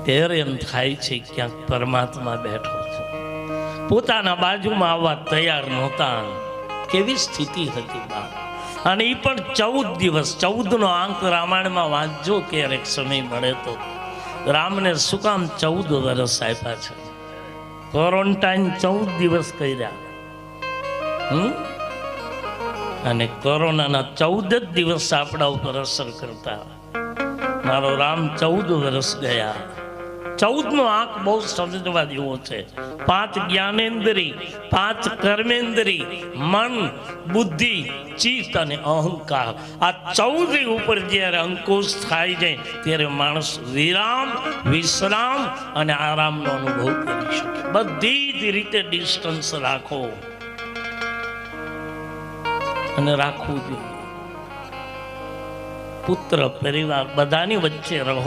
ત્યારે એમ થાય છે ક્યાંક પરમાત્મા બેઠો છે. પોતાના બાજુમાં આવવા તૈયાર નહોતા. કેવી સ્થિતિ હતી બા. અને એ પણ 14 દિવસ. 14નો આંક રામાયણમાં વાંચજો ક્યારેક સમય મળે તો. રામને શું કામ 14 વર્ષ આપ્યા છે? ક્વોરન્ટાઇન 14 દિવસ કર્યા. અને કોરોનાના 14 જ દિવસ આપણા ઉપર અસર કરતા. મારો રામ 14 વર્ષ ગયા. 14નો આંક બહુ સમજવા જેવો છે. 5 જ્ઞાનેન્દ્રિય, 5 કર્મેન્દ્રિય, મન, બુદ્ધિ, ચિત્ત અને અહંકાર. આ 14 ઉપર જ્યારે અંકુશ થાય છે ત્યારે માણસ વિરામ, વિશ્રામ અને આરામનો અનુભવ કરી શકે. બધી જ રીતે ડિસ્ટન્સ રાખો અને રાખવું જોઈએ. પુત્ર, પરિવાર બધાની વચ્ચે રહો.